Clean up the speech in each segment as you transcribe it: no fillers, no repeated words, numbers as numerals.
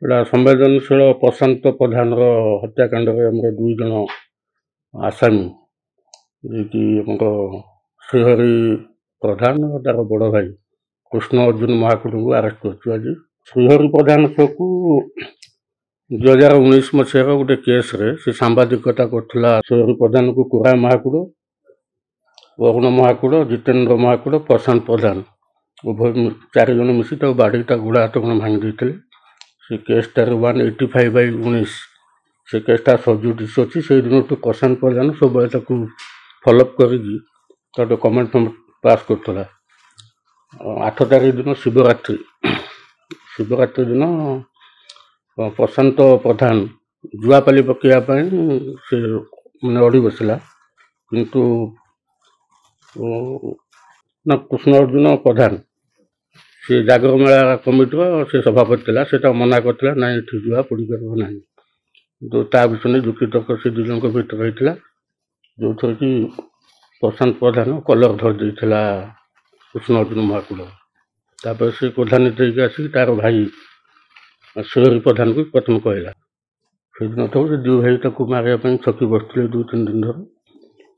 ଏଇଟା ସମ୍ବେଦନଶୀଳ ପ୍ରଶାନ୍ତ ପ୍ରଧାନର ହତ୍ୟାକାଣ୍ଡରେ ଆମର 2 ଜଣ ଆସାମୀ ଯିଏକି ଆମର ଶ୍ରୀହରି ପ୍ରଧାନ ଓ ତାର ବଡ଼ ଭାଇ କୃଷ୍ଣ ଅର୍ଜୁନ ମହାକୁଡ଼ଙ୍କୁ ଆରେଷ୍ଟ କରିଛୁ ଆଜି। ଶ୍ରୀହରି ପ୍ରଧାନକୁ 2019 ମସିହାର ଗୋଟେ କେସ୍ରେ ସେ ସାମ୍ବାଦିକତା କରୁଥିଲା। ଶ୍ରୀହରି ପ୍ରଧାନକୁ କୁରା ମହାକୁଡ଼, ଅରୁଣ ମହାକୁଡ଼, ଜିତେନ୍ଦ୍ର ମହାକୁଡ଼, ପ୍ରଶାନ୍ତ ପ୍ରଧାନ ଉଭୟ 4 ଜଣ ମିଶି ତାକୁ ବାଡ଼ି ତା ଗୋଡ଼ ହାତ କ'ଣ ଭାଙ୍ଗି ଦେଇଥିଲେ। ସେ କେସ୍ଟାରେ 185/19 ସେ କେସ୍ଟା ସବଜୁଡ଼ିସ୍ ଅଛି। ସେଇଦିନଠୁ ପ୍ରଶାନ୍ତ ପ୍ରଧାନ ସବୁବେଳେ ତାକୁ ଫଲୋଅପ୍ କରିକି ତାକୁ କମେଣ୍ଟ ପାସ୍ କରୁଥିଲା। 8 ତାରିଖ ଦିନ ଶିବରାତ୍ରି ଦିନ ପ୍ରଶାନ୍ତ ପ୍ରଧାନ ଜୁଆପାଲି ପକାଇବା ପାଇଁ ସେ ମାନେ ଅଡ଼ି ବସିଲା, କିନ୍ତୁ କୃଷ୍ଣ ଅର୍ଜୁନ ପ୍ରଧାନ ସେ ଜାଗର ମେଳା କମିଟିର ସେ ସଭାପତି ଥିଲା, ସେ ତାକୁ ମନା କରିଥିଲା, ନାଇଁ ଏଠି ଜୁଆ ପଡ଼ିପାରିବ ନାହିଁ। କିନ୍ତୁ ତା ବିଷୟରେ ଯୁକ୍ତିତର୍କ ସେ 2 ଜଣଙ୍କ ଭିତରେ ହେଇଥିଲା, ଯେଉଁଥିରେ କି ପ୍ରଶାନ୍ତ ପ୍ରଧାନ କଲର ଧରି ଦେଇଥିଲା କୃଷ୍ଣ ଅର୍ଜୁନ ମହାକୁଡ଼। ତାପରେ ସେ ପ୍ରଧାନୀତ ହେଇକି ଆସିକି ତାର ଭାଇ ଶ୍ରୀହରି ପ୍ରଧାନକୁ ପ୍ରଥମେ କହିଲା। ସେଦିନ ଠାରୁ ସେ 2 ଭାଇ ତାକୁ ମାରିବା ପାଇଁ ଛକି ବସିଥିଲେ 2-3 ଦିନ ଧରି।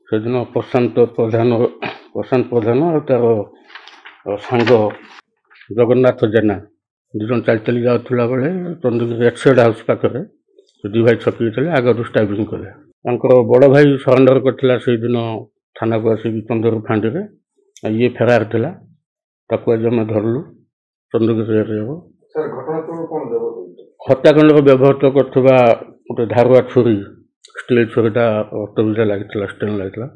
ସେଦିନ ପ୍ରଶାନ୍ତ ପ୍ରଧାନ ଆଉ ତାର ସାଙ୍ଗ ଜଗନ୍ନାଥ ଜେନା 2 ଜଣ ଚାଲି ଯାଉଥିଲା ବେଳେ ଚନ୍ଦ୍ରଗିରି ଏକ୍ସେଡ୍ ହାଉସ୍ ପାଖରେ ସେ 2 ଭାଇ ଛକି ହେଇଥିଲେ। ଆଗରୁ ଷ୍ଟାବିଂ କଲେ। ତାଙ୍କର ବଡ଼ ଭାଇ ସରେଣ୍ଡର କରିଥିଲା ସେଇଦିନ ଥାନାକୁ ଆସିକି ଚନ୍ଦ୍ରଗିରି ଫାଣ୍ଡିରେ। ଇଏ ଫେରାର ଥିଲା, ତାକୁ ଆଜି ଆମେ ଧରିଲୁ ଚନ୍ଦ୍ରଗିରି ଏରିଆରୁ। ହତ୍ୟାକାଣ୍ଡରେ ବ୍ୟବହୃତ କରୁଥିବା ଗୋଟେ ଧାରୁଆ ଛୁରୀ, ଷ୍ଟିଲ୍ ଛୁରୀଟା ଅଟୋବିରେ ଲାଗିଥିଲା, ଷ୍ଟେନ୍ ଲାଗିଥିଲା।